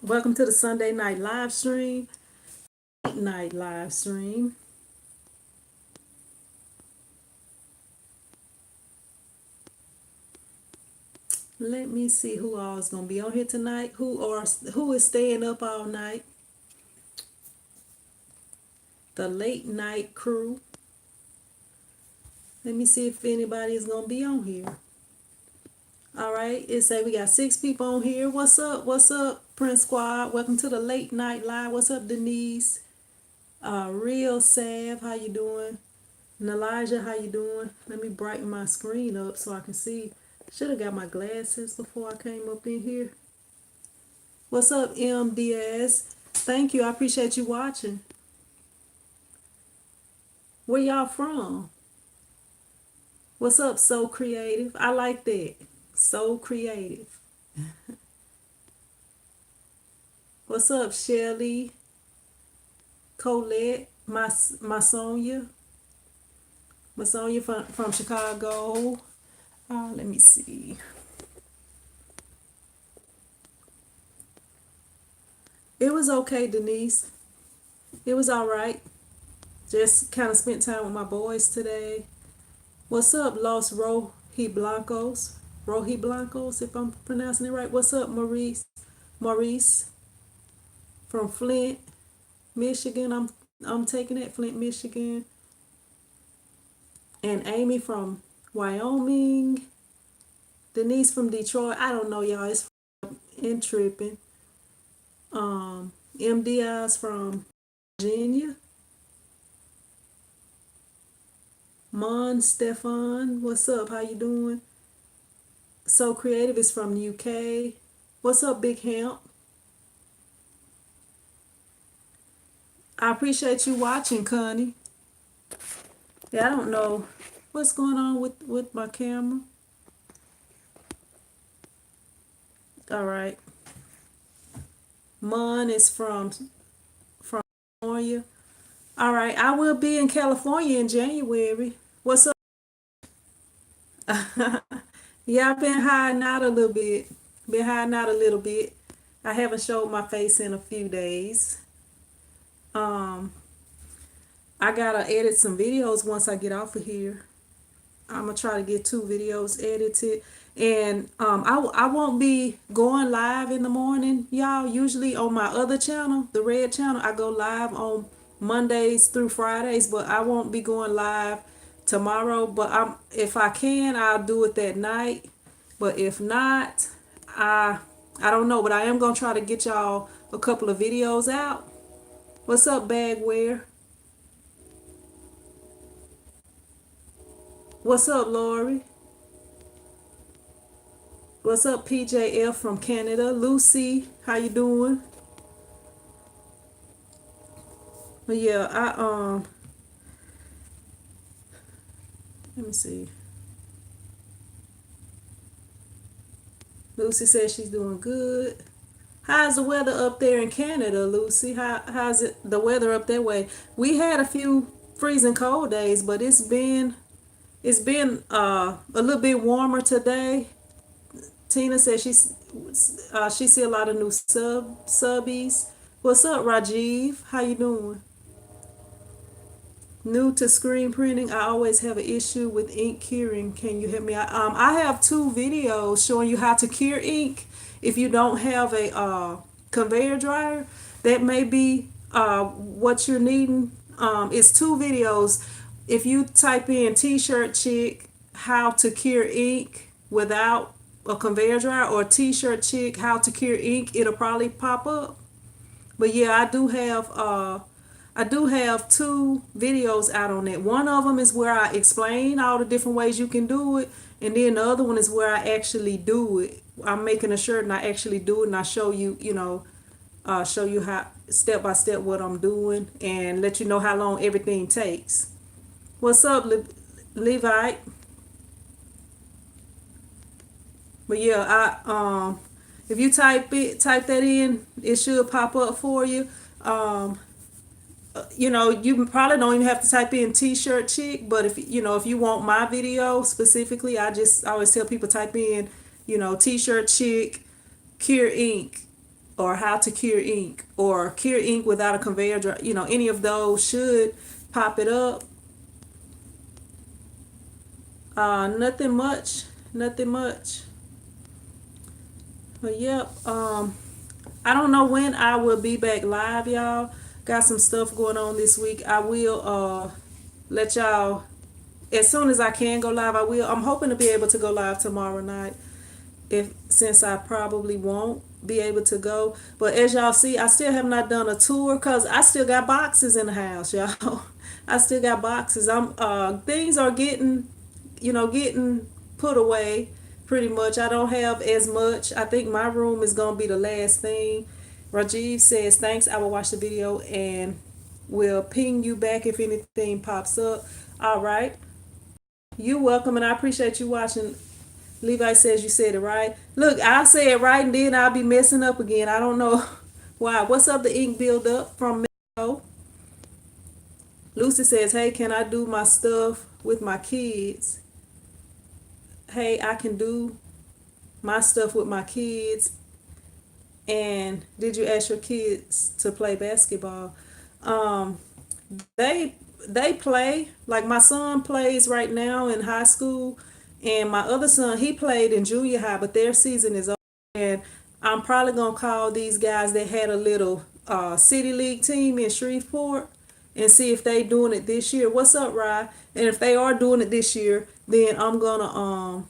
Welcome to the Sunday night live stream. Night live stream. Let me see who all is gonna be on here tonight. Who is staying up all night? The late night crew. Let me see if anybody is gonna be on here. All right, it say we got 6 people on here. What's up? What's up, Prince Squad? Welcome to the late night live. What's up, Denise? Real Sav, how you doing? And Elijah, how you doing? Let me brighten my screen up so I can see. Should have got my glasses before I came up in here. What's up, M. Diaz? Thank you. I appreciate you watching. Where y'all from? What's up, So Creative? I like that. So Creative. What's up, Shelly? Colette? My Sonia? Sonia from Chicago. Let me see. It was okay, Denise. It was all right. Just kind of spent time with my boys today. What's up, Los Rojiblancos? Rojiblancos, if I'm pronouncing it right. What's up, Maurice? Maurice from Flint, Michigan. I'm taking it, Flint, Michigan. And Amy from Wyoming. Denise from Detroit. I don't know, y'all. It's in tripping. MDI's from Virginia. Mon Stefan, what's up? How you doing? So Creative is from the UK. What's up, Big Hemp? I appreciate you watching, Connie. Yeah, I don't know what's going on with my camera. All right. Mon is from California. All right, I will be in California in January. What's up? Yeah, I've been hiding out a little bit. Been hiding out a little bit. I haven't showed my face in a few days. Um, I gotta edit some videos once I get off of here. I'm gonna try to get 2 videos edited, and I won't be going live in the morning, y'all. Usually on my other channel, the Red channel, I go live on Mondays through Fridays, but I won't be going live tomorrow. But if I can, I'll do it that night. But if not, I don't know. But I am gonna try to get y'all a couple of videos out. What's up, Bagware? What's up, Lori? What's up, PJF from Canada? Lucy, how you doing? But yeah, let me see. Lucy says she's doing good. How's the weather up there in Canada, Lucy? How's it the weather up that way? We had a few freezing cold days, but it's been a little bit warmer today. Tina says she see a lot of new subbies. What's up, Rajiv? How you doing? New to screen printing, I always have an issue with ink curing. Can you help me out? I have 2 videos showing you how to cure ink. If you don't have a conveyor dryer, that may be what you're needing. It's 2 videos. If you type in T-shirt chick how to cure ink without a conveyor dryer, or T-shirt chick how to cure ink, it'll probably pop up. But yeah, I do have 2 videos out on that. One of them is where I explain all the different ways you can do it, and then the other one is where I actually do it. I'm making a shirt and I actually do it, and I show you, show you how step by step what I'm doing, and let you know how long everything takes. What's up, Levite? But yeah, if you type that in, it should pop up for you. Um, you probably don't even have to type in T-shirt chick, but if you want my video specifically, I always tell people type in, T-shirt chick cure ink, or how to cure ink, or cure ink without a conveyor dry, any of those should pop it up. Nothing much, nothing much. But yep, I don't know when I will be back live, y'all. Got some stuff going on this week. I will let y'all, as soon as I can go live, I will. I'm hoping to be able to go live tomorrow night. Since I probably won't be able to go. But as y'all see, I still have not done a tour because I still got boxes in the house, y'all. I still got boxes. Things are getting put away pretty much. I don't have as much. I think my room is gonna be the last thing. Rajiv says, thanks, I will watch the video and will ping you back if anything pops up. All right. You're welcome, and I appreciate you watching. Levi says you said it right. Look, I'll say it right and then I'll be messing up again. I don't know why. What's up, the ink buildup from Mexico? Lucy says, hey, can I do my stuff with my kids? Hey, I can do my stuff with my kids. And did you ask your kids to play basketball? They play. Like my son plays right now in high school, and my other son, he played in junior high, but their season is over. And I'm probably gonna call these guys that had a little city league team in Shreveport and see if they doing it this year. What's up, Rye? And if they are doing it this year, then I'm gonna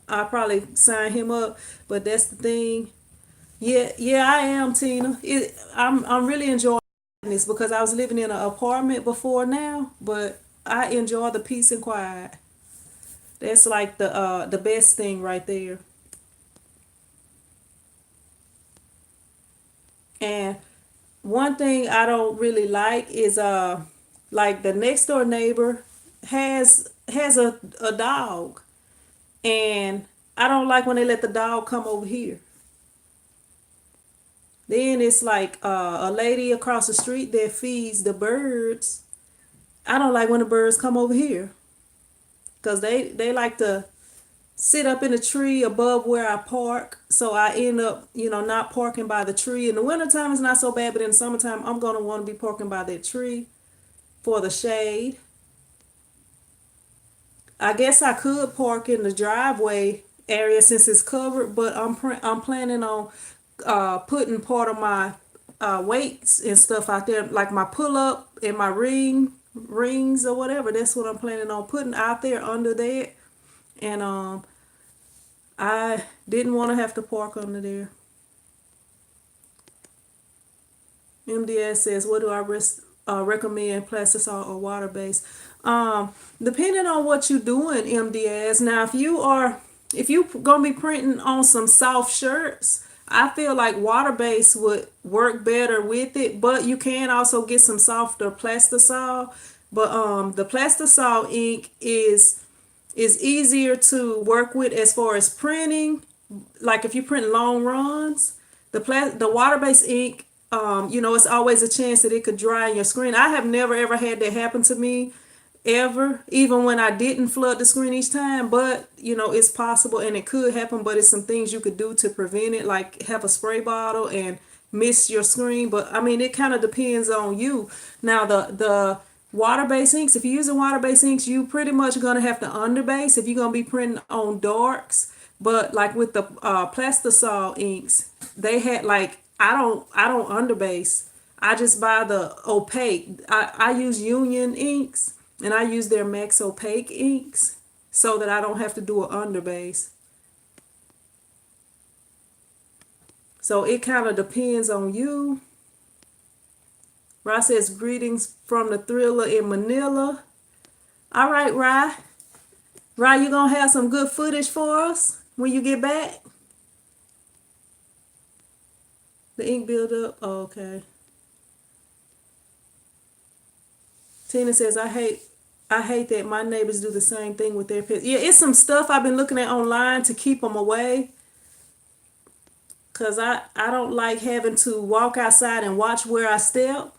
I'll probably sign him up. But that's the thing. Yeah, I am, Tina. I'm really enjoying this because I was living in an apartment before now, but I enjoy the peace and quiet. That's like the best thing right there. And one thing I don't really like is like the next door neighbor has a dog, and I don't like when they let the dog come over here. Then it's like a lady across the street that feeds the birds. I don't like when the birds come over here because they like to sit up in a tree above where I park. So I end up, not parking by the tree. In the wintertime, it's not so bad, but in the summertime, I'm going to want to be parking by that tree for the shade. I guess I could park in the driveway area since it's covered, but I'm planning on putting part of my weights and stuff out there, like my pull up and my rings or whatever. That's what I'm planning on putting out there under there. And I didn't want to have to park under there. MDS says, what do I recommend, plastic salt or water based? Depending on what you're doing, MDS. Now, if you gonna be printing on some soft shirts, I feel like water based would work better with it, but you can also get some softer plastisol. But the plastisol ink is easier to work with as far as printing. Like if you print long runs, the water based ink, it's always a chance that it could dry in your screen. I have never ever had that happen to me ever, even when I didn't flood the screen each time. But it's possible and it could happen, but it's some things you could do to prevent it, like have a spray bottle and mist your screen. But I mean, it kind of depends on you. Now the water-based inks, if you're using water-based inks, you pretty much gonna have to underbase if you're gonna be printing on darks. But like with the plastisol inks, they had like I don't underbase. I just buy the opaque. I use Union inks and I use their Max Opaque inks so that I don't have to do an underbase. So it kind of depends on you. Rye says, greetings from the Thriller in Manila. All right, Rye. Rye, you going to have some good footage for us when you get back? The ink buildup? Oh, okay. Tina says, I hate that my neighbors do the same thing with their pets. Yeah, it's some stuff I've been looking at online to keep them away. Because I don't like having to walk outside and watch where I step.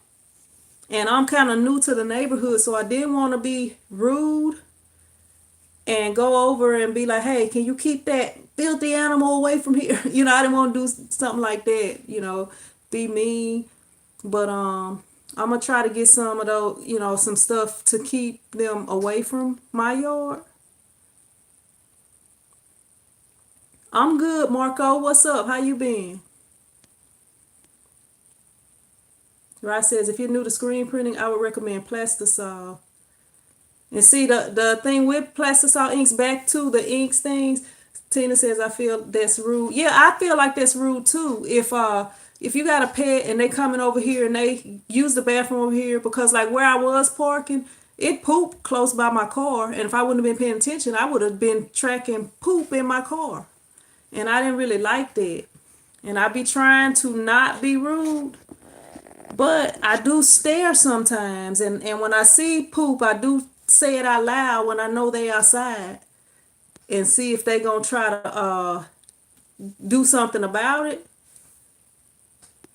And I'm kind of new to the neighborhood, so I didn't want to be rude. and go over and be like, hey, can you keep that filthy animal away from here? I didn't want to do something like that, be mean. But I'm gonna try to get some of those, some stuff to keep them away from my yard. I'm good, Marco. What's up? How you been? Rod says, if you're new to screen printing, I would recommend Plastisol. And see, the thing with Plastisol inks, back to the inks things, Tina says, I feel that's rude. Yeah, I feel like that's rude too. If you got a pet and they coming over here and they use the bathroom over here, because like where I was parking, it pooped close by my car. And if I wouldn't have been paying attention, I would have been tracking poop in my car. And I didn't really like that. And I be trying to not be rude, but I do stare sometimes, and when I see poop, I do say it out loud when I know they outside, and see if they gonna try to do something about it.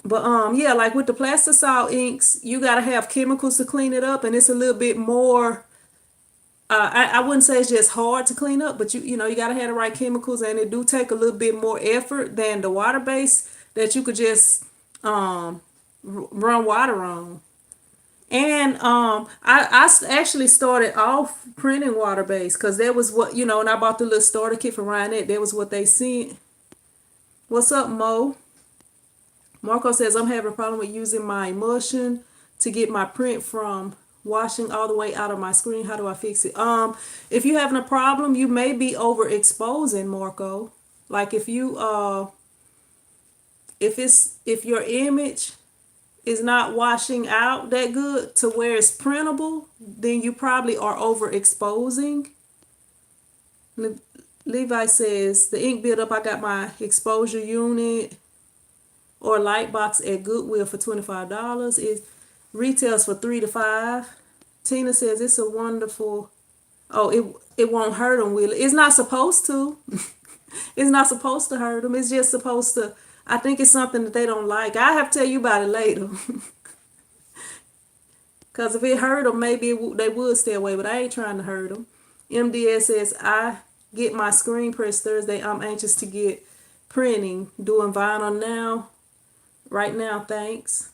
But yeah, like with the plastisol inks, you gotta have chemicals to clean it up, and it's a little bit more. I wouldn't say it's just hard to clean up, but you gotta have the right chemicals, and it do take a little bit more effort than the water base that you could just um, run water on. And actually started off printing water based because that was what, and I bought the little starter kit from Ryanette. That was what they sent. What's up, Mo? Marco says, I'm having a problem with using my emulsion to get my print from washing all the way out of my screen. How do I fix it? If you're having a problem, you may be overexposing, Marco. Like if your image is not washing out that good to where it's printable, then you probably are overexposing. Levi says, the ink buildup, I got my exposure unit or light box at Goodwill for $25. It retails for $3 to $5. Tina says, it's a wonderful, oh, it won't hurt them, will it? It's not supposed to. It's not supposed to hurt them. It's just supposed to, I think it's something that they don't like. I have to tell you about it later. Because if it hurt them, maybe they would stay away, but I ain't trying to hurt them. MDS says, I get my screen press Thursday. I'm anxious to get printing. Doing vinyl now. Right now, thanks.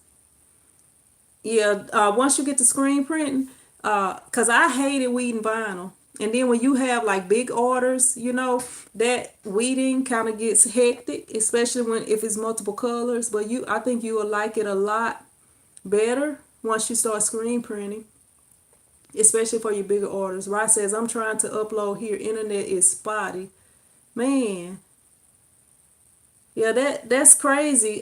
Yeah, once you get the screen printing, because I hated weeding vinyl. And then when you have like big orders, that weeding kind of gets hectic, especially if it's multiple colors. But I think you will like it a lot better once you start screen printing, especially for your bigger orders. Rod says, I'm trying to upload here. Internet is spotty. Man. Yeah, that's crazy.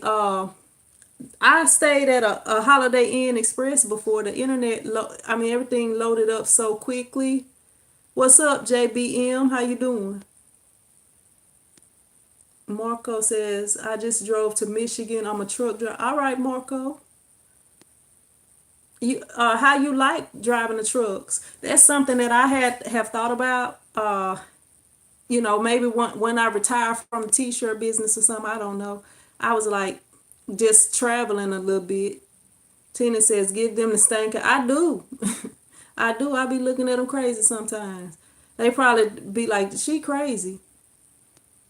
I stayed at a Holiday Inn Express before. The internet, everything loaded up so quickly. What's up, JBM? How you doing? Marco says, I just drove to Michigan. I'm a truck driver. All right, Marco. How you like driving the trucks? That's something that I have thought about. Maybe when I retire from the t-shirt business or something, I don't know. I was like just traveling a little bit. Tina says, give them the stinker. I do. I do. I be looking at them crazy sometimes. They probably be like, she crazy.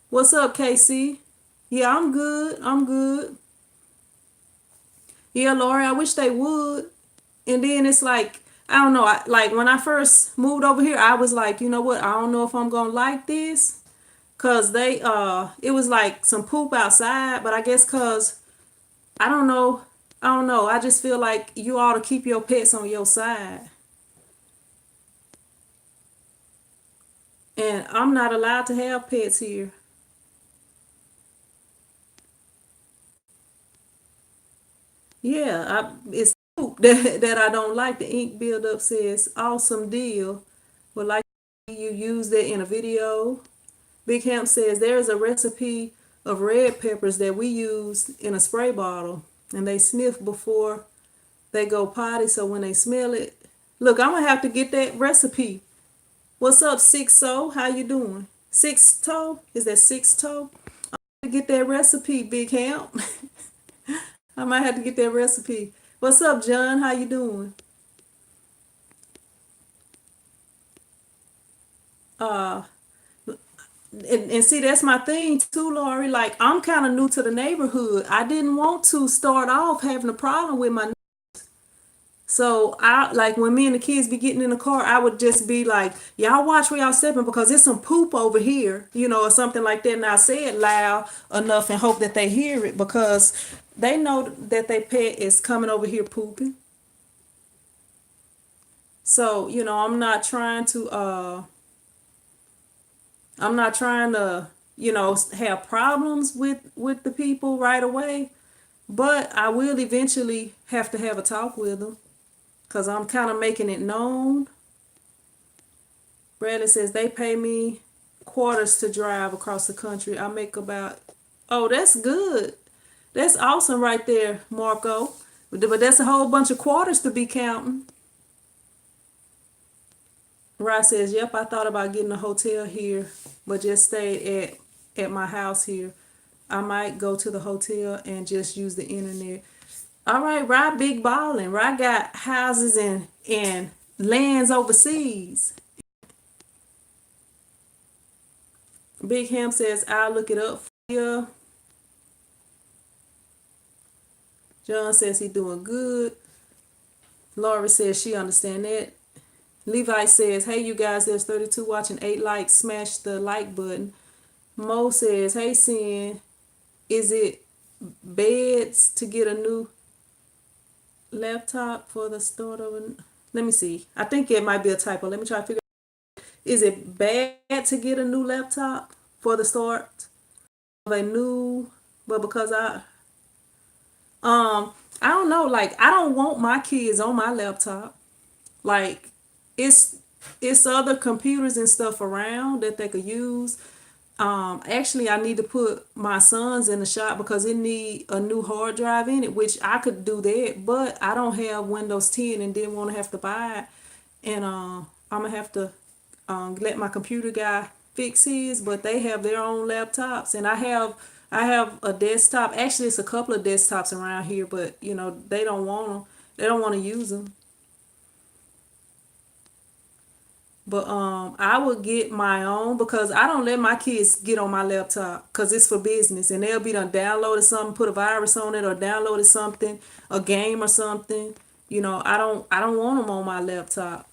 What's up, KC? Yeah, I'm good. I'm good. Yeah, Lori, I wish they would. And then it's like, I don't know. Like when I first moved over here, I was like, you know what? I don't know if I'm gonna like this. Cause it was like some poop outside, but I guess cause I don't know. I don't know. I just feel like you ought to keep your pets on your side. And I'm not allowed to have pets here. Yeah, it's poop that I don't like. The ink buildup says awesome deal. Would like you use that in a video. Big Hamp says there's a recipe of red peppers that we use in a spray bottle, and they sniff before they go potty. So when they smell it, look, I'm gonna have to get that recipe. What's up, Six Toe? How you doing? Six Toe? Is that Six Toe? Get that recipe, Big Hamp. I might have to get that recipe. What's up, John? How you doing? uh and see, that's my thing too, Lori. Like, I'm kind of new to the neighborhood. I didn't want to start off having a problem with my. So I like when me and the kids be getting in the car, I would just be like, "Y'all watch where y'all stepping because there's some poop over here," or something like that. And I say it loud enough and hope that they hear it because they know that their pet is coming over here pooping. So I'm not trying to have problems with the people right away, but I will eventually have to have a talk with them because I'm kind of making it known. Bradley says they pay me quarters to drive across the country. I make about, oh, that's good. That's awesome right there, Marco. But that's a whole bunch of quarters to be counting. Rod says, yep, I thought about getting a hotel here, but just stayed at my house here. I might go to the hotel and just use the internet. All right, Rod big ballin'. Rod got houses and lands overseas. Big Ham says, I'll look it up for you. John says he doing good. Laura says she understand that. Levi says, hey, you guys, there's 32 watching, 8 likes. Smash the like button. Mo says, hey, Sin, is it beds to get a new laptop for the start of a... Let me see. I think it might be a typo. Let me try to figure out. Is it bad to get a new laptop for the start of a new... But because I don't know. Like, I don't want my kids on my laptop. Like, it's other computers and stuff around that they could use. Actually, I need to put my sons in the shop because it need a new hard drive in it, which I could do that, but I don't have Windows 10 and didn't want to have to buy it. And I'm gonna have to let my computer guy fix his, but they have their own laptops, and I have a desktop. Actually, it's a couple of desktops around here, but they don't want them. They don't want to use them. But I would get my own because I don't let my kids get on my laptop because it's for business, and they'll be done downloaded something, put a virus on it, or downloaded something, a game or something. I don't want them on my laptop.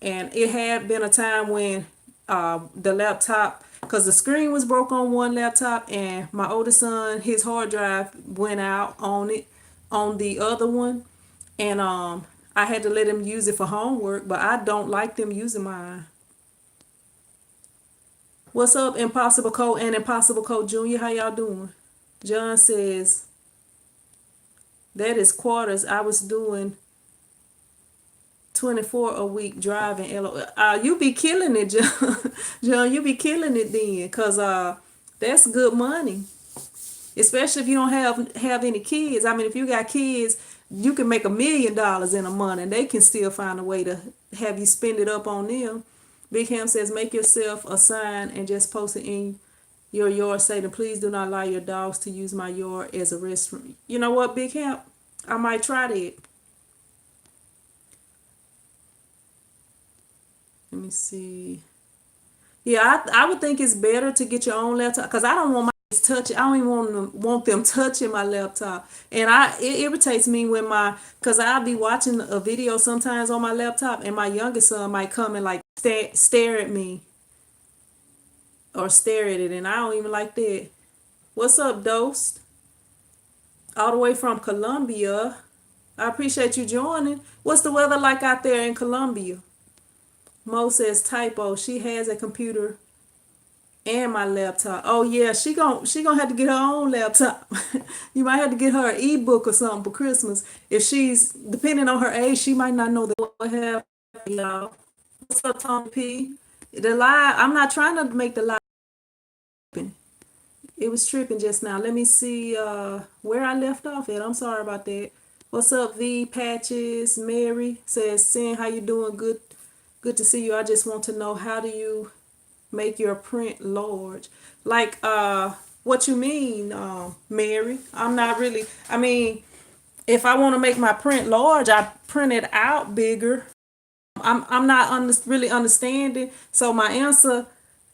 And it had been a time when the laptop, because the screen was broke on one laptop, and my oldest son, his hard drive went out on it on the other one, and I had to let him use it for homework, but I don't like them using mine. What's up, Impossible Code and Impossible Code Junior? How y'all doing? John says that is quarters. I was doing 24 a week driving. You be killing it, John. John, you be killing it then, cause that's good money. Especially if you don't have any kids. I mean, if you got kids, you can make $1 million in a month, and they can still find a way to have you spend it up on them. Big Ham says, make yourself a sign and just post it in your yard stating, please do not allow your dogs to use my yard as a restroom. You know what, Big Ham? I might try that. Let me see. Yeah, I would think it's better to get your own laptop because I don't want my kids touching. I don't even want them touching my laptop, and it irritates me when because I'll be watching a video sometimes on my laptop, and my youngest son might come and like stare at me or stare at it, and I don't even like that. What's up, Dosed? All the way from Colombia. I appreciate you joining. What's the weather like out there in Colombia? Mo says typo. She has a computer and my laptop. Oh yeah, she gonna have to get her own laptop. You might have to get her an ebook or something for Christmas. If she's depending on her age, she might not know what happened, y'all. What's up, Tony P? The live. I'm not trying to make the live. It was tripping just now. Let me see where I left off at. I'm sorry about that. What's up, V Patches? Mary says, Sin, how you doing? Good to see you. I just want to know, how do you make your print large? Like what you mean, Mary? I'm not really, I mean, if I want to make my print large, I print it out bigger. I'm not really understanding. So my answer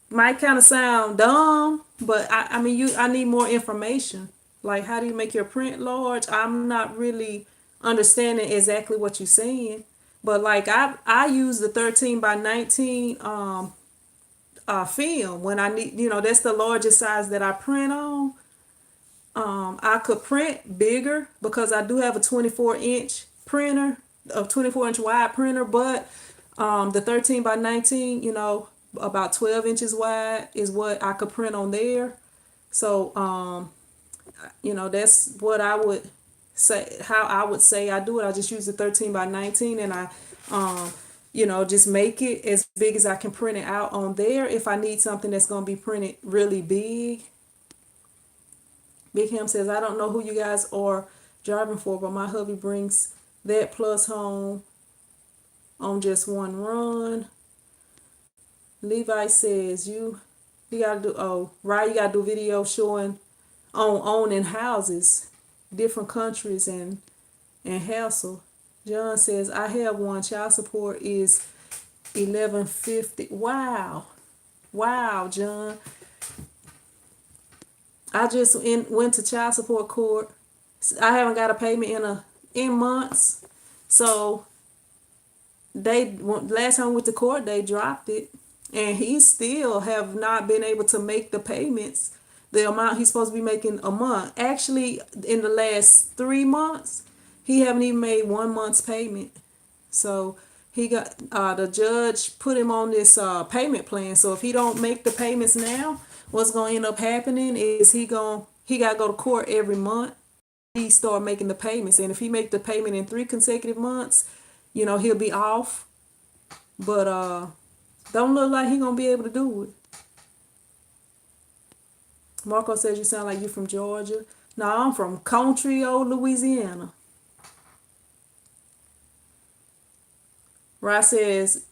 might kind of sound dumb, but I mean, I need more information. Like, how do you make your print large? I'm not really understanding exactly what you're saying. But like, I use the 13 by 19 film when I need, that's the largest size that I print on. I could print bigger because I do have a 24-inch printer, a 24-inch wide printer, but the 13 by 19, about 12 inches wide is what I could print on there. So, that's what I would say, how I would say I do it. I just use the 13 by 19 and I, just make it as big as I can print it out on there. If I need something that's going to be printed really big. Big Ham says, I don't know who you guys are driving for, but my hubby brings that plus home on just one run. Levi says, you gotta do, right, you gotta do video showing on owning houses, different countries and hassle. John says, I have one. Child support is 1150. Wow. Wow, John. I just went to child support court. I haven't got a payment in months. So last time we went to court, they dropped it, and he still have not been able to make the payments, the amount he's supposed to be making a month. Actually, in the last 3 months, he haven't even made 1 month's payment. So he got the judge put him on this payment plan. So if he don't make the payments now, what's gonna end up happening is he gotta go to court every month. He start making the payments, and if he make the payment in 3 consecutive months, he'll be off. But don't look like he gonna be able to do it. Marco says you sound like you from Georgia. No, I'm from country old Louisiana. Ross says,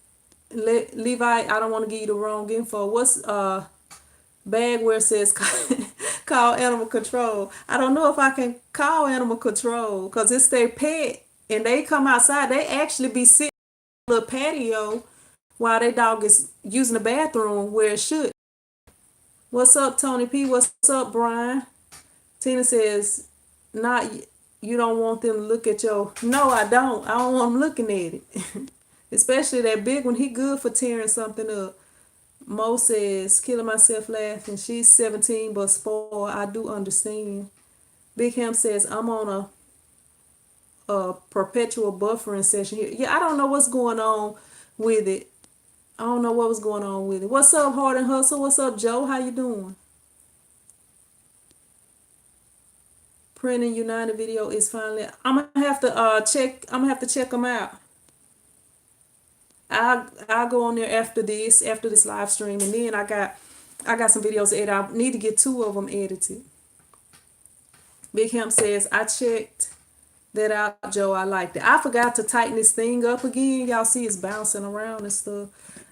Levi, I don't want to give you the wrong info. What's Bagware says call animal control. I don't know if I can call animal control because it's their pet and they come outside. They actually be sitting on the patio while their dog is using the bathroom where it should. What's up, Tony P? What's up, Brian? Tina says, not you don't want them to look at your. No, I don't. I don't want them looking at it. Especially that big one. He good for tearing something up. Mo says, killing myself laughing. She's 17 but spoiled. I do understand. Big Ham says, I'm on a perpetual buffering session here. Yeah, I don't know what's going on with it. I don't know what was going on with it. What's up, Hard and Hustle? What's up, Joe? How you doing? Printing United video is finally. I'm gonna have to check. I'm gonna have to check them out. I'll go on there after this live stream, and then I got some videos to edit. I need to get 2 of them edited. Big Hemp says, I checked that out, Joe. I liked it. I forgot to tighten this thing up again. Y'all see it's bouncing around and stuff.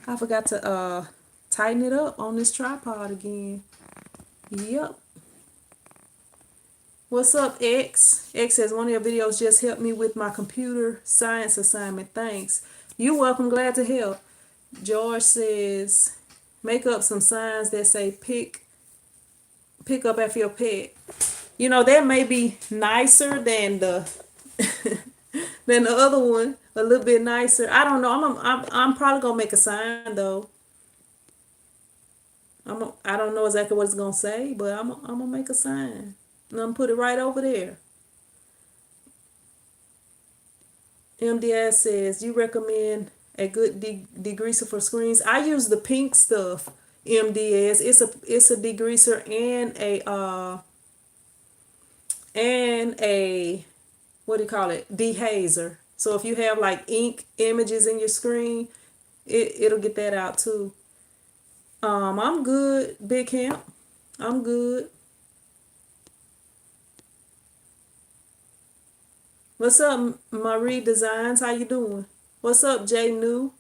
I forgot to tighten it up on this tripod again. Yep. What's up, X? X says, one of your videos just helped me with my computer science assignment. Thanks. You're welcome. Glad to help. George says, make up some signs that say pick up after your pet. That may be nicer than the than the other one. A little bit nicer. I don't know. I'm probably gonna make a sign though. I don't know exactly what it's gonna say, but I'm gonna make a sign. And I'm gonna put it right over there. MDS says, you recommend a good degreaser for screens? I use the pink stuff, MDS. It's a degreaser and a what do you call it? Dehazer. So if you have like ink images in your screen, it'll get that out too. I'm good, Big Camp. I'm good. What's up, Marie Designs? How you doing? What's up, Jay New?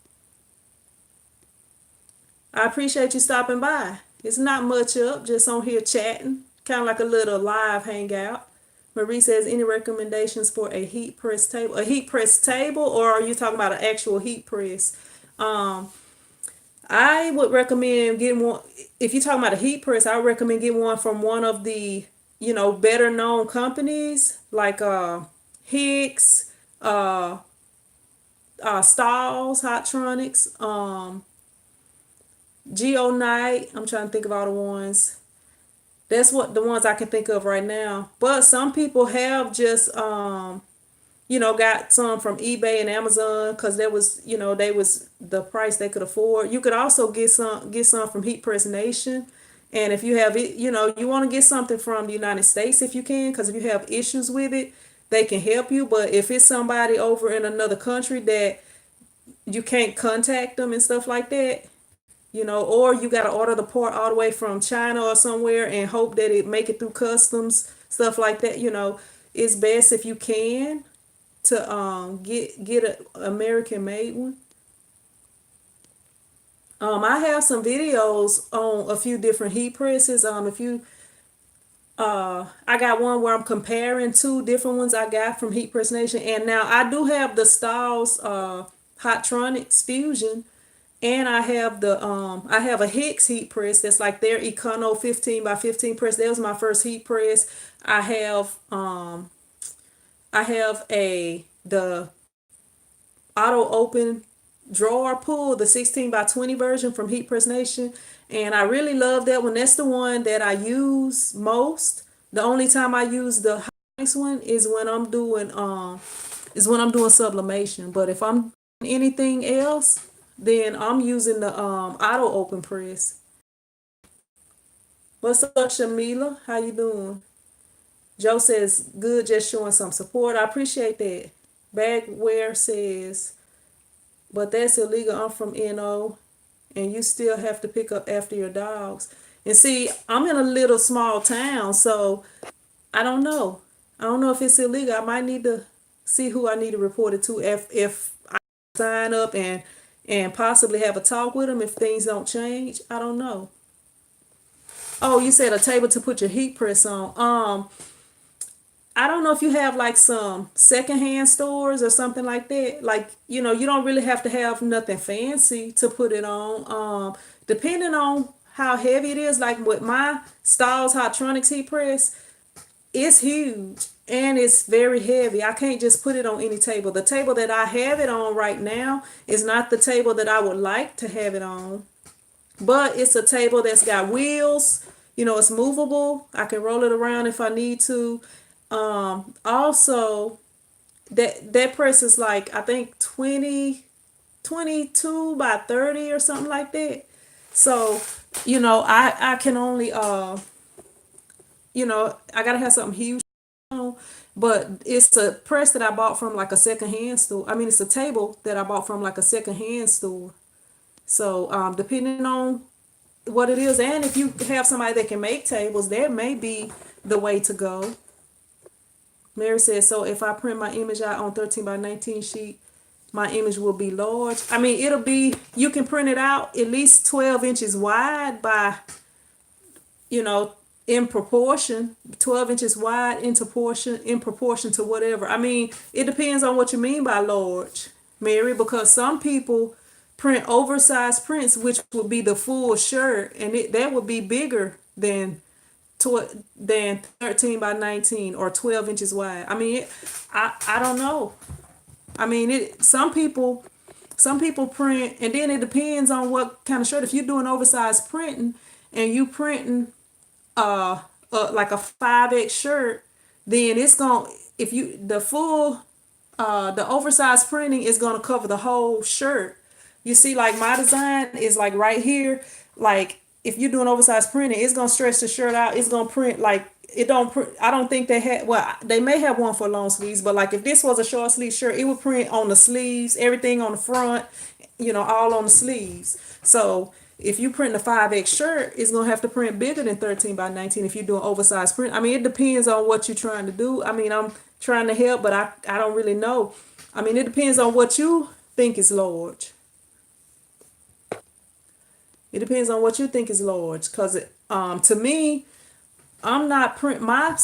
I appreciate you stopping by. It's not much up, just on here chatting. Kind of like a little live hangout. Marie says, any recommendations for a heat press table? A heat press table, or are you talking about an actual heat press? I would recommend getting one. If you're talking about a heat press, I would recommend getting one from one of the, better known companies like Hicks, uh, Stalls, Hottronics, Geonite. I'm trying to think of all the ones. That's what the ones I can think of right now. But some people have just got some from eBay and Amazon because there was, they was the price they could afford. You could also get some from Heat Press Nation. And if you have it, you want to get something from the United States if you can, because if you have issues with it, they can help you. But if it's somebody over in another country that you can't contact them and stuff like that, or you got to order the part all the way from China or somewhere and hope that it make it through customs, stuff like that, it's best if you can to get a American made one. I have some videos on a few different heat presses. If you I got one where I'm comparing two different ones I got from Heat Press Nation, and now I do have the Styles Hottronics Fusion, and I have a Hicks heat press that's like their Econo 15 by 15 press. That was my first heat press. I have a the auto open drawer pull, the 16 by 20 version from Heat Press Nation. And I really love that one. That's the one that I use most. The only time I use the next one is when I'm doing sublimation. But if I'm doing anything else, then I'm using the auto open press. What's up, Shamila? How you doing? Joe says good, just showing some support. I appreciate that. Bagware says, but that's illegal. I'm from NO, and you still have to pick up after your dogs. And see, I'm in a little small town, so I don't know. I don't know if it's illegal. I might need to see who I need to report it to if I sign up and possibly have a talk with them if things don't change. I don't know. Oh, you said a table to put your heat press on. I don't know if you have like some secondhand stores or something like that. Like, you don't really have to have nothing fancy to put it on. Depending on how heavy it is, like with my Styles Hottronics heat press, it's huge and it's very heavy. I can't just put it on any table. The table that I have it on right now is not the table that I would like to have it on. But it's a table that's got wheels. It's movable. I can roll it around if I need to. Also, that press is like I think 22 by 30 or something like that. So, I can only I gotta have something huge on, but it's a press that I bought from like a secondhand store. I mean, it's a table that I bought from like a secondhand store. So, depending on what it is, and if you have somebody that can make tables, that may be the way to go. Mary says, so if I print my image out on 13 by 19 sheet, my image will be large. I mean, you can print it out at least 12 inches wide by, you know, in proportion, 12 inches wide in proportion to whatever. I mean, it depends on what you mean by large, Mary, because some people print oversized prints, which would be the full shirt, and that would be bigger than 13 by 19 or 12 inches wide. I mean, I don't know. I mean, some people print, and then it depends on what kind of shirt. If you're doing oversized printing and you printing like a 5X shirt, then it's going to, if you the full the oversized printing is going to cover the whole shirt. You see, like my design is like right here. Like if you're doing oversized printing, it's going to stretch the shirt out. It's going to print like it don't print. I don't think they had, well, they may have one for long sleeves, but like if this was a short sleeve shirt, it would print on the sleeves, everything on the front, all on the sleeves. So if you print a 5X shirt, it's gonna have to print bigger than 13 by 19 if you're doing oversized print. I mean, it depends on what you're trying to do. I mean, I'm trying to help, but I don't really know. I mean, it depends on what you think is large. It depends on what you think is large, cause to me, I'm not print my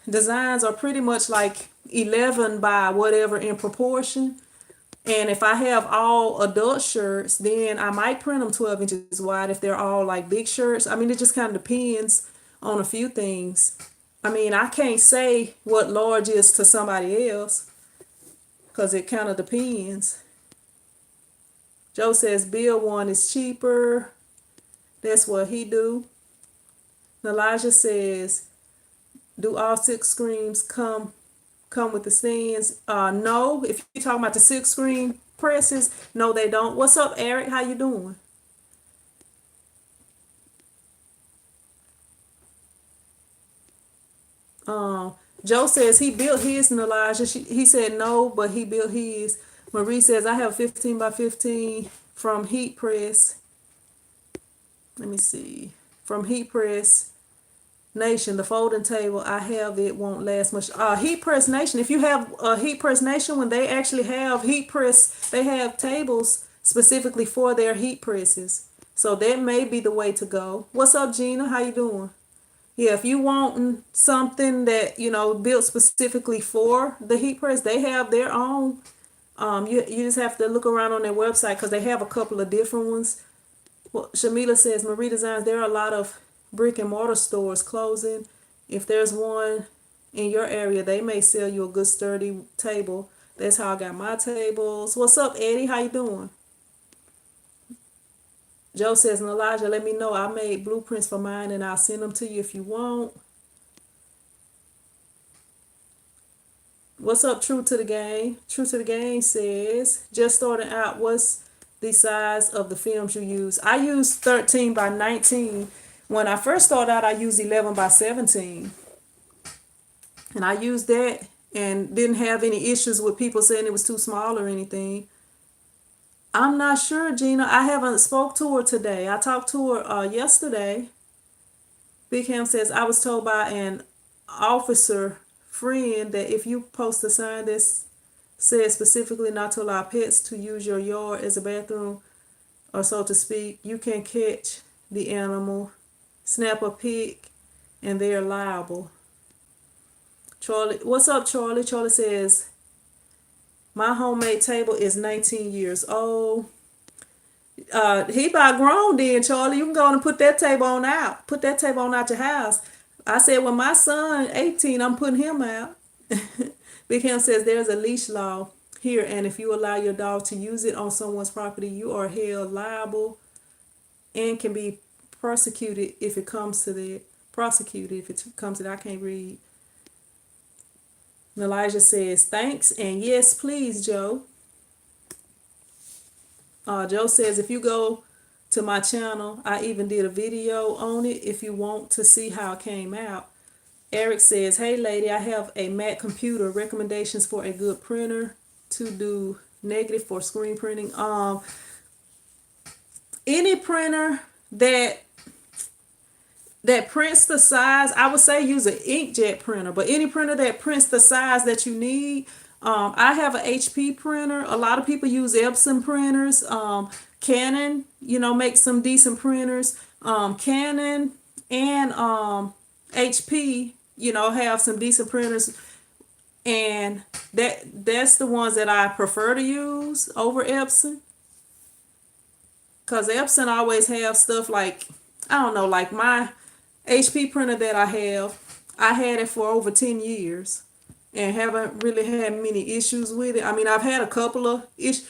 designs are pretty much like 11 by whatever in proportion. And if I have all adult shirts, then I might print them 12 inches wide if they're all like big shirts. I mean, it just kind of depends on a few things. I mean, I can't say what large is to somebody else because it kind of depends. Joe says Bill one is cheaper. That's what he do. Elijah says, do all six screens come with the stands? No. If you're talking about the six screen presses, no, they don't. What's up, Eric? How you doing? Joe says he built his, and Elijah, he said no, but he built his. Marie says I have 15 by 15 from Heat Press. Let me see. From Heat Press Nation, the folding table, I have it won't last much. Heat Press Nation, if you have Heat Press Nation, when they actually have heat press, they have tables specifically for their heat presses. So that may be the way to go. What's up, Gina? How you doing? Yeah, if you want something that, built specifically for the heat press, they have their own. You just have to look around on their website because they have a couple of different ones. Well, Shamila says, Marie Designs, there are a lot of brick and mortar stores closing. If there's one in your area, they may sell you a good sturdy table. That's how I got my tables. What's up, Eddie? How you doing? Joe says, and Elijah, let me know. I made blueprints for mine and I'll send them to you if you want. What's up, True to the Game? True to the Game says, just starting out, what's the size of the films you use? I use 13 by 19. When I first started out, I used 11 by 17. And I used that and didn't have any issues with people saying it was too small or anything. I'm not sure, Gina. I haven't spoke to her today. I talked to her yesterday. Big Ham says, I was told by an officer friend that if you post a sign that says specifically not to allow pets to use your yard as a bathroom or so to speak, you can catch the animal, snap a pic, and they're liable. Charlie, what's up, Charlie? Charlie says, my homemade table is 19 years old. He about grown then, Charlie. You can go on and put that table on out. Put that table on out your house. I said, well, my son, 18, I'm putting him out. Big Ham says there's a leash law here, and if you allow your dog to use it on someone's property, you are held liable and can be prosecuted if it comes to that. Prosecuted if it comes to that. I can't read. Elijah says, thanks, and yes, please, Joe. Joe says, if you go to my channel, I even did a video on it if you want to see how it came out. Eric says, hey, lady, I have a Mac computer. Recommendations for a good printer to do negative for screen printing. Any printer that prints the size, I would say use an inkjet printer, but any printer that prints the size that you need. I have an HP printer. A lot of people use Epson printers. Canon, makes some decent printers. Canon and HP, have some decent printers. And that's the ones that I prefer to use over Epson. Because Epson always have stuff like, I don't know, like my HP printer that I had it for over 10 years and haven't really had many issues with it. I mean, I've had a couple of issues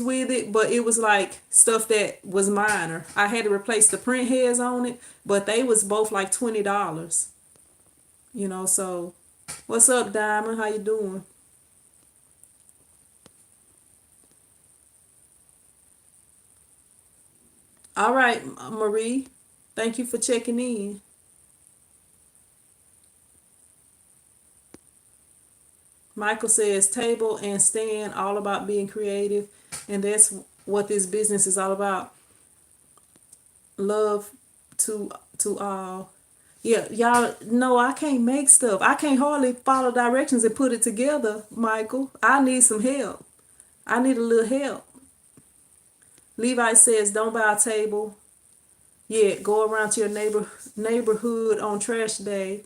with it, but it was like stuff that was minor. I had to replace the print heads on it, but they was both like $20. So what's up, Diamond? How you doing? All right, Marie. Thank you for checking in. Michael says table and stand, all about being creative, and that's what this business is all about. Love to all. Yeah, y'all know I can't make stuff. I can't hardly follow directions and put it together, Michael. I need some help. I need a little help. Levi says don't buy a table. Yeah, go around to your neighborhood on trash day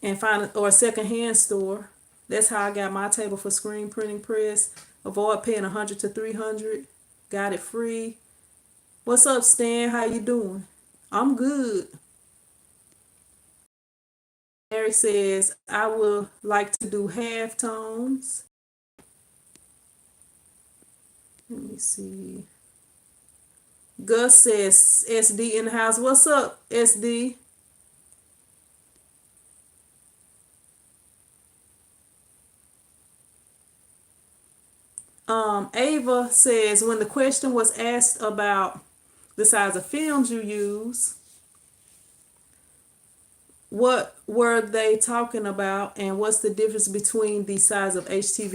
and find or a secondhand store That's how I got my table for screen printing press. Avoid paying 100 to 300. Got it free. What's up, Stan? How you doing? I'm good. Eric says I would like to do half tones. Let me see. Gus says SD in the house. What's up, SD? Ava says when the question was asked about the size of films you use, what were they talking about, and what's the difference between the size of HTV?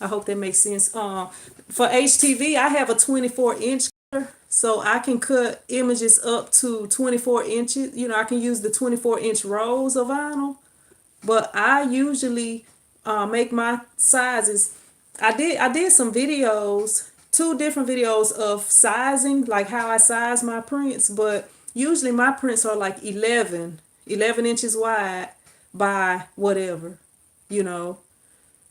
I hope that makes sense. For HTV, I have a 24-inch cutter, so I can cut images up to 24 inches. I can use the 24-inch rolls of vinyl, but I usually make my sizes. I did some videos, two different videos of sizing, like how I size my prints, but usually my prints are like 11 inches wide by whatever, you know.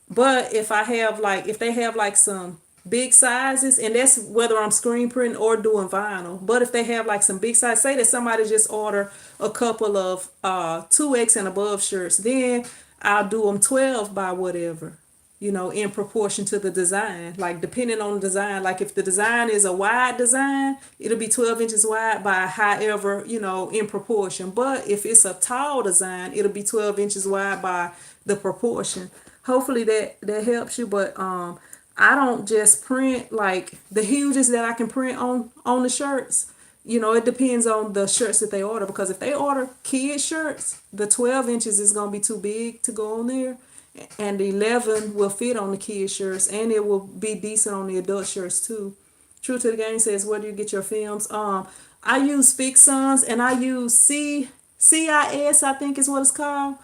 But if they have like some big sizes, and that's whether I'm screen printing or doing vinyl. But if they have like some big size, say that somebody just order a couple of 2X and above shirts, then I'll do them 12 by whatever, in proportion to the design. Like depending on the design, like if the design is a wide design, it'll be 12 inches wide by however, in proportion. But if it's a tall design, it'll be 12 inches wide by the proportion. Hopefully that helps you. But I don't just print like the hugest that I can print on the shirts. It depends on the shirts that they order, because if they order kid shirts, the 12 inches is going to be too big to go on there, and the 11 will fit on the kid shirts, and it will be decent on the adult shirts too. True to the Game says, where do you get your films? I use Fixons, and I use CIS, I think is what it's called.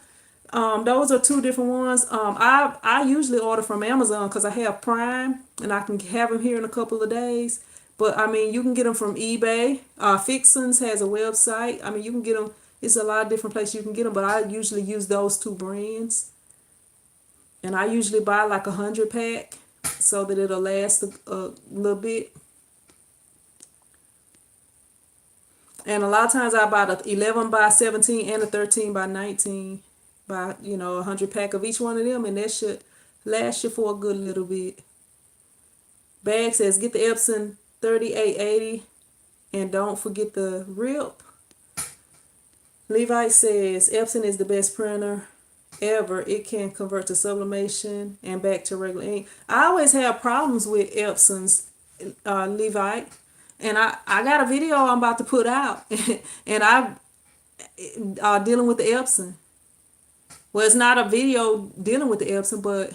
Those are two different ones. I usually order from Amazon because I have Prime and I can have them here in a couple of days. But I mean, you can get them from eBay. Fixins has a website. I mean, you can get them. It's a lot of different places you can get them, but I usually use those two brands, and I usually buy like 100 pack so that it'll last a little bit. And a lot of times I buy the 11 by 17 and the 13 by 19. Buy 100 pack of each one of them, and that should last you for a good little bit. Bag says get the Epson 3880 and don't forget the rip. Levi says Epson is the best printer ever. It can convert to sublimation and back to regular ink. I always have problems with Epson's, Levi, and I got a video I'm about to put out, and I dealing with the Epson. Well, it's not a video dealing with the Epson, but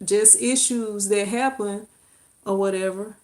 just issues that happen or whatever.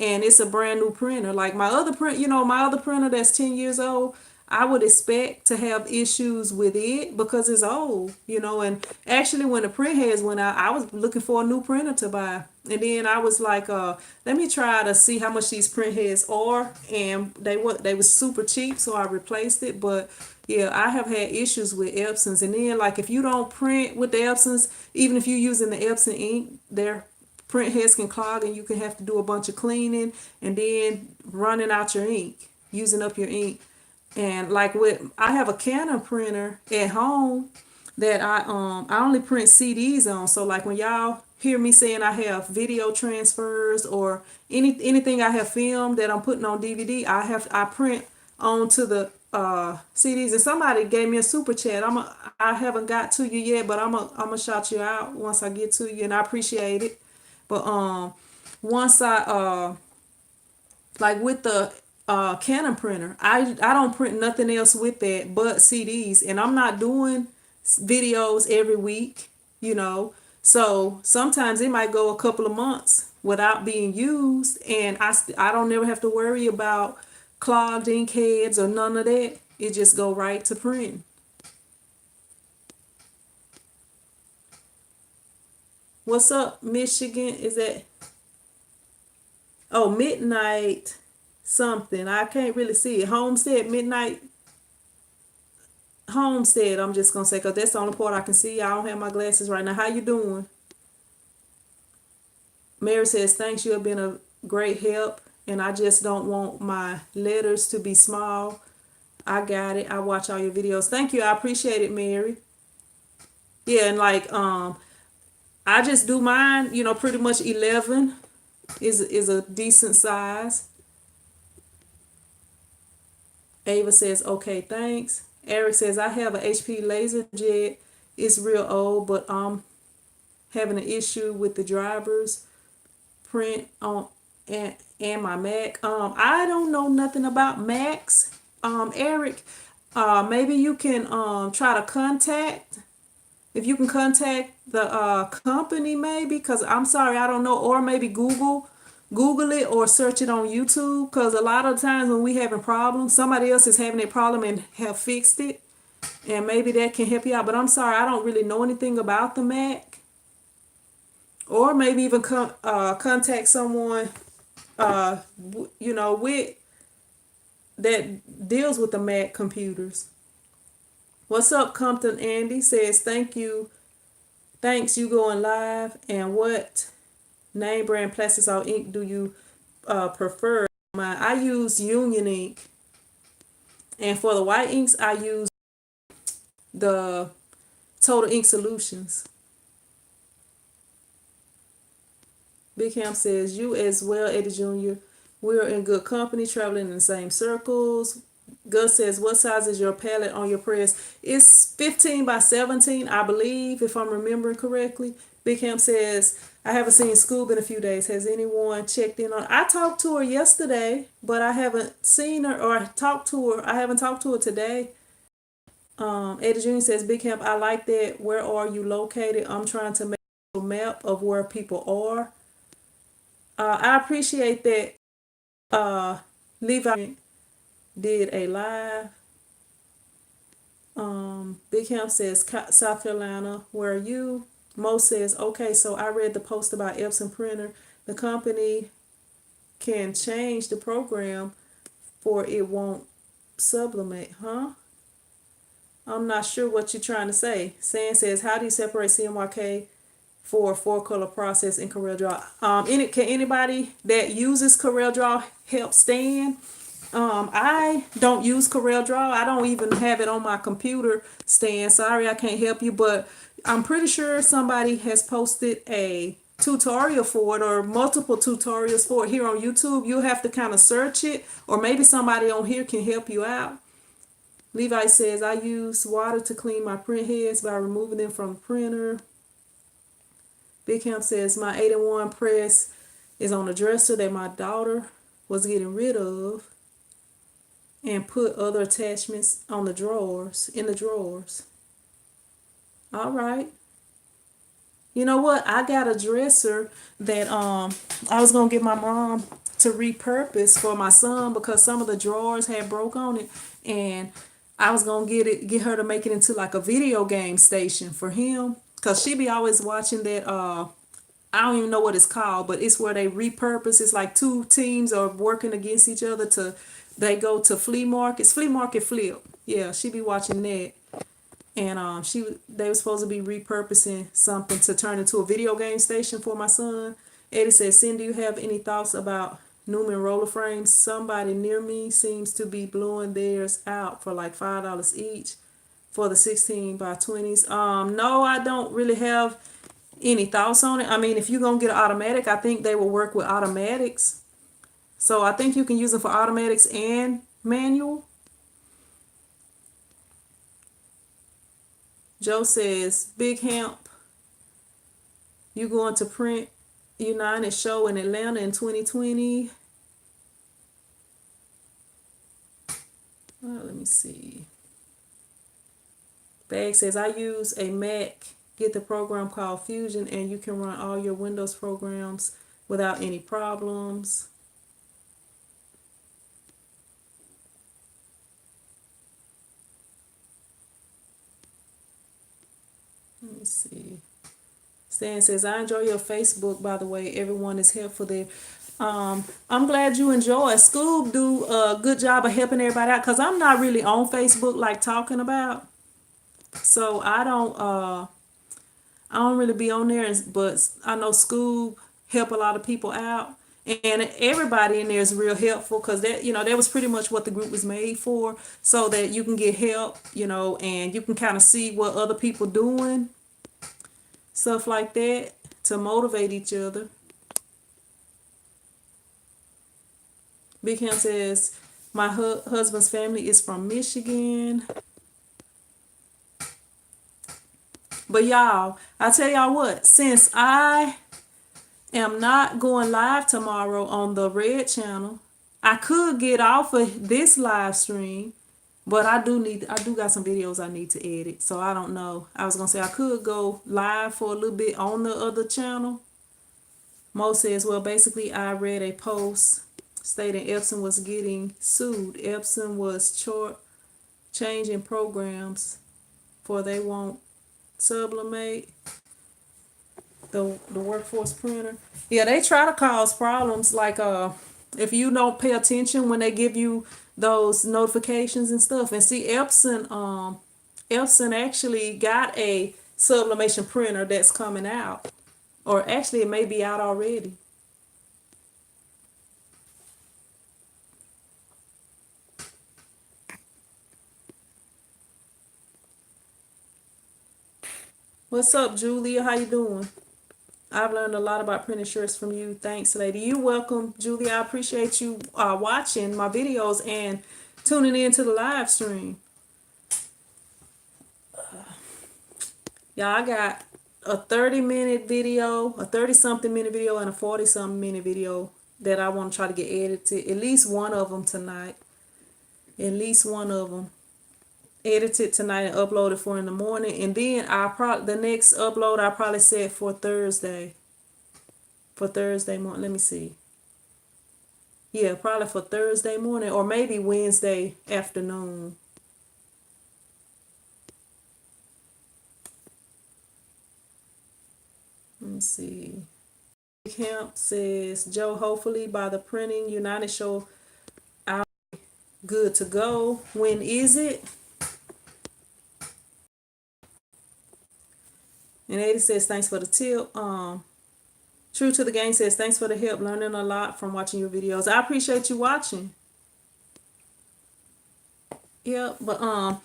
And it's a brand new printer. Like my other printer that's 10 years old, I would expect to have issues with it because it's old, and actually when the print heads went out, I was looking for a new printer to buy. And then I was like, let me try to see how much these print heads are. And they were super cheap, so I replaced it. But yeah, I have had issues with Epsons. And then like if you don't print with the Epsons, even if you're using the Epson ink, their print heads can clog and you can have to do a bunch of cleaning and then running out your ink, using up your ink. And like I have a Canon printer at home that I only print CDs on. So like when y'all hear me saying I have video transfers or anything I have filmed that I'm putting on DVD, I print onto the CDs. And somebody gave me a super chat. I haven't got to you yet, but I'm a shout you out once I get to you, and I appreciate it. But once I like with the Canon printer, I don't print nothing else with that but CDs, and I'm not doing videos every week. So sometimes it might go a couple of months without being used, and I don't never have to worry about clogged ink heads or none of that. It just go right to print. What's up, Michigan? Is that midnight something? I can't really see it. Homestead midnight. Homestead, I'm just gonna say, because that's the only part I can see. I don't have my glasses right now. How you doing? Mary says, thanks, you have been a great help, and I just don't want my letters to be small. I got it. I watch all your videos. Thank you. I appreciate it, Mary. Yeah, and like I just do mine, pretty much 11 is a decent size. Ava says, okay, thanks. Eric says, I have a HP LaserJet. It's real old, but I'm having an issue with the drivers print on and my Mac. I don't know nothing about Macs. Eric, maybe you can try to contact, if you can contact the company, maybe, because I'm sorry, I don't know, or maybe Google it or search it on YouTube, because a lot of times when we having problems, somebody else is having a problem and have fixed it, and maybe that can help you out. But I'm sorry, I don't really know anything about the Mac. Or maybe even contact someone with that deals with the Mac computers. What's up, Compton Andy says, thank you. Thanks, you going live. And what name brand plastics or ink do you prefer? I use Union ink. And for the white inks, I use the Total Ink Solutions. Big Ham says, you as well, Eddie Jr. We're in good company, traveling in the same circles. Gus says, what size is your palette on your press? It's 15 by 17, I believe, if I'm remembering correctly. Big Ham says, I haven't seen Scoob in a few days. Has anyone checked in on? I talked to her yesterday, but I haven't seen her or talked to her. I haven't talked to her today. Eddie Jr. says, Big Ham, I like that. Where are you located? I'm trying to make a map of where people are. I appreciate that. Levi did a live. Big Ham says, South Carolina, where are you? Mo says, okay, so I read the post about Epson printer. The company can change the program for it won't sublimate, huh? I'm not sure what you're trying to say. San says, how do you separate CMYK for a 4-color process in CorelDRAW? Can anybody that uses CorelDRAW help Stan? I don't use CorelDRAW. I don't even have it on my computer, Stan. Sorry, I can't help you, but I'm pretty sure somebody has posted a tutorial for it or multiple tutorials for it here on YouTube. You'll have to kind of search it, or maybe somebody on here can help you out. Levi says, I use water to clean my print heads by removing them from the printer. Big Ham says, my 8-in-1 press is on a dresser that my daughter was getting rid of and put other attachments on the drawers, in the drawers. All right. You know what? I got a dresser that I was going to get my mom to repurpose for my son because some of the drawers had broke on it, and I was going to get her to make it into like a video game station for him, because she be always watching that I don't even know what it's called, but it's where they repurpose. It's like two teams are working against each other they go to flea markets, flea market flip. Yeah, she be watching that. And they were supposed to be repurposing something to turn into a video game station for my son. Eddie says, Cindy, do you have any thoughts about Newman roller frames? Somebody near me seems to be blowing theirs out for like $5 each for the 16 by 20s. No, I don't really have any thoughts on it. I mean, if you're going to get an automatic, I think they will work with automatics. So I think you can use them for automatics and manual. Joe says, Big Hemp, you going to Print United show in Atlanta in 2020? Let me see. Bag says, I use a Mac. Get the program called Fusion, and you can run all your Windows programs without any problems. Let me see. Stan says, I enjoy your Facebook, by the way. Everyone is helpful there. I'm glad you enjoy. Scoob do a good job of helping everybody out, because I'm not really on Facebook like talking about. So I don't really be on there, but I know Scoob help a lot of people out, and everybody in there is real helpful because that was pretty much what the group was made for, so that you can get help, and you can kind of see what other people doing, stuff like that, to motivate each other. Big Ham says my husband's family is from Michigan. But y'all, I tell y'all what, since I am not going live tomorrow on the Red channel, I could get off of this live stream, but I do got some videos I need to edit. So I don't know. I was gonna say I could go live for a little bit on the other channel. Mo says, well, basically I read a post stating Epson was getting sued. Epson was changing programs for they won't sublimate the workforce printer. Yeah, they try to cause problems, like if you don't pay attention when they give you those notifications and stuff. And see, Epson actually got a sublimation printer that's coming out, or actually it may be out already. What's up, Julia? How you doing? I've learned a lot about printing shirts from you. Thanks, lady. You welcome, Julia. I appreciate you watching my videos and tuning in to the live stream. Y'all, I got a 30-minute video, a 30-something minute video, and a 40-something minute video that I want to try to get edited. At least one of them tonight. At least one of them. Edited tonight and uploaded for in the morning. And then the next upload I probably set for Thursday. For Thursday morning. Let me see. Yeah, probably for Thursday morning or maybe Wednesday afternoon. Let me see. Camp says, Joe, hopefully by the printing United show out good to go. When is it? And Eddie says, thanks for the tip. True to the Game says, thanks for the help. Learning a lot from watching your videos. I appreciate you watching. Yeah, but I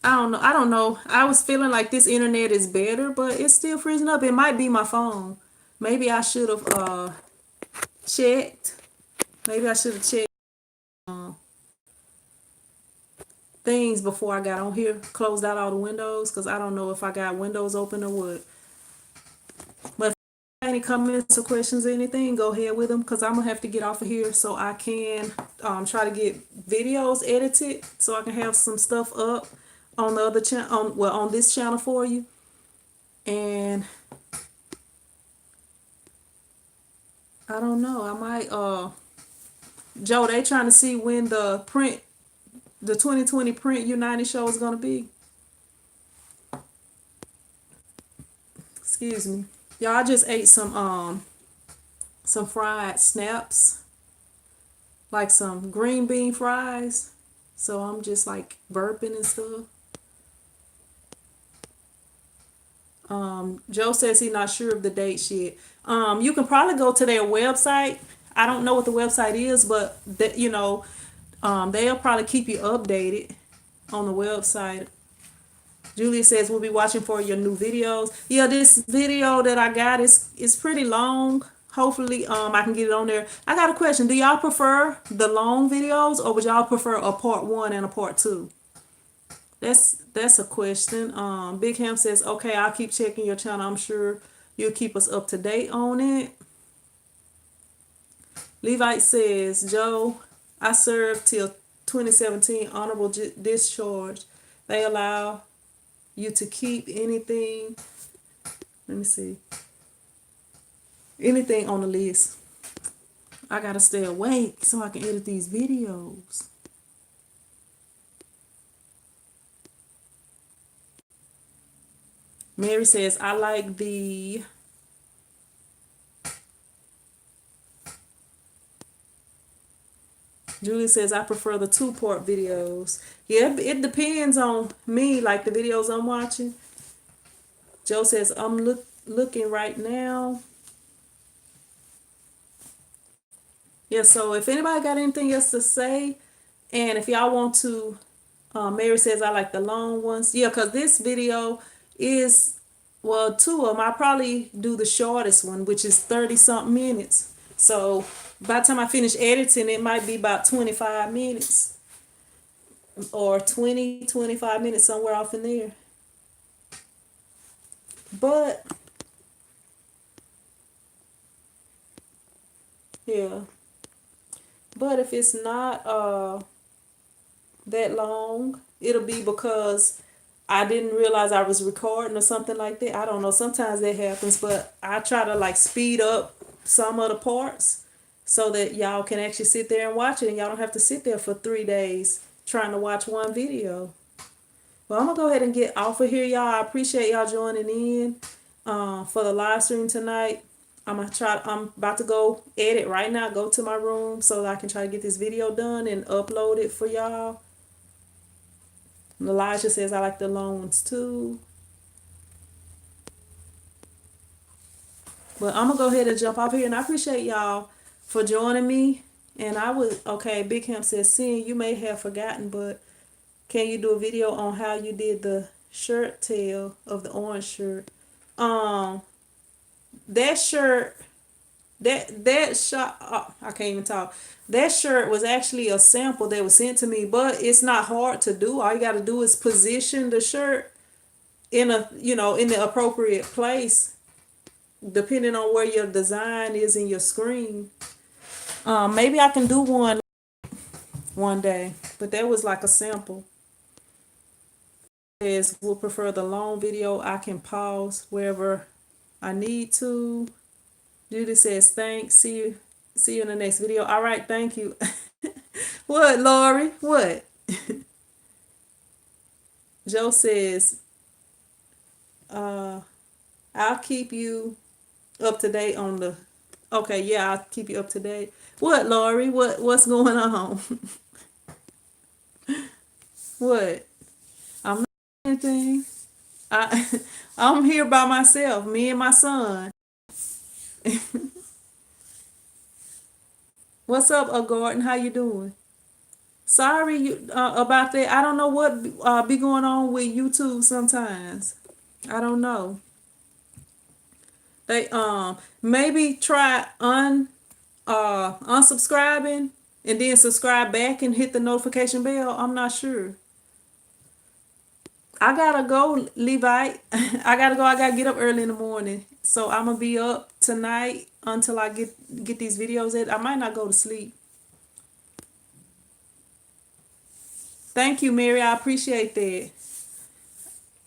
don't know. I was feeling like this internet is better, but it's still freezing up. It might be my phone. Maybe I should have checked. Maybe I should have checked things before I got on here. Closed out all the windows, because I don't know if I got windows open or what. But if you have any comments or questions or anything, go ahead with them, because I'm going to have to get off of here so I can try to get videos edited so I can have some stuff up on the other channel, on this channel for you. And I don't know, I might Joe, they trying to see when the 2020 Print United show is gonna be. Excuse me. Y'all, I just ate some fried snaps, like some green bean fries. So I'm just like burping and stuff. Joe says he's not sure of the dates yet. You can probably go to their website. I don't know what the website is, but they'll probably keep you updated on the website. Julia says we'll be watching for your new videos. Yeah, this video that I got is pretty long. Hopefully, I can get it on there. I got a question. Do y'all prefer the long videos, or would y'all prefer a part 1 and a part 2? That's a question. Big Ham says, okay, I'll keep checking your channel. I'm sure you'll keep us up to date on it. Levite says, Joe, I served till 2017 honorable discharge. They allow you to keep anything. Let me see. Anything on the list. I gotta stay awake so I can edit these videos. Mary says, I like the Julie says, I prefer the 2-part videos. Yeah, it depends on me, like the videos I'm watching. Joe says, I'm looking right now. Yeah, so if anybody got anything else to say, and if y'all want to, Mary says, I like the long ones. Yeah, because this video is, well, 2 of them. I probably do the shortest one, which is 30 something minutes. So by the time I finish editing, it might be about 25 minutes or 25 minutes, somewhere off in there. But yeah, but if it's not that long, it'll be because I didn't realize I was recording or something like that. I don't know. Sometimes that happens, but I try to like speed up some of the parts so that y'all can actually sit there and watch it, and y'all don't have to sit there for 3 days trying to watch one video. Well, I'm gonna go ahead and get off of here, y'all. I appreciate y'all joining in for the live stream tonight. I'm about to go edit right now. Go to my room so that I can try to get this video done and upload it for y'all. Elijah says I like the long ones too. But I'm gonna go ahead and jump off here, and I appreciate y'all for joining me. And I would, okay, Big Hemp says, seeing you may have forgotten, but can you do a video on how you did the shirt tail of the orange shirt? That shirt, that shot, I can't even talk. That shirt was actually a sample that was sent to me, but it's not hard to do. All you got to do is position the shirt in a, in the appropriate place, depending on where your design is in your screen. Maybe I can do one day, but that was like a sample. Says will prefer the long video. I can pause wherever I need to. Judy says thanks. See you in the next video. All right, thank you. What, Lori? What? Joe says, I'll keep you up to date on the. Okay, yeah, I'll keep you up to date. What, Lori? What's going on? What? I'm not doing anything. I'm here by myself, me and my son. What's up, Gordon? How you doing? Sorry about that. I don't know what be going on with YouTube sometimes. I don't know. They maybe try unsubscribing and then subscribe back and hit the notification bell. I'm not sure. I gotta go, Levite. I gotta go. I gotta get up early in the morning. So I'm gonna be up tonight until I get these videos in. I might not go to sleep. Thank you, Mary. I appreciate that.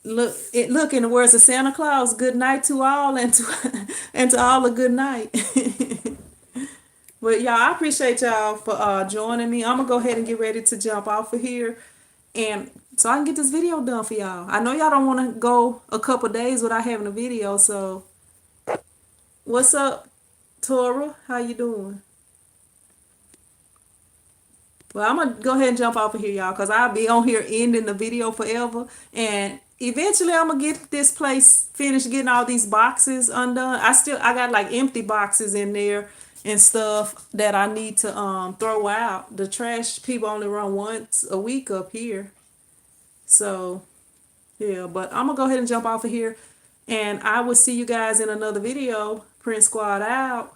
Look in the words of Santa Claus, good night to all, and to and to all a good night. But y'all, I appreciate y'all for joining me. I'm gonna go ahead and get ready to jump off of here, and so I can get this video done for y'all. I know y'all don't want to go a couple days without having a video. So what's up, Tora? How you doing? Well, I'm gonna go ahead and jump off of here, y'all, because I'll be on here ending the video forever. And eventually I'm gonna get this place finished, getting all these boxes undone. I got like empty boxes in there and stuff that I need to throw out. The trash people only run once a week up here. So yeah, but I'm gonna go ahead and jump off of here, and I will see you guys in another video. Prince Squad out.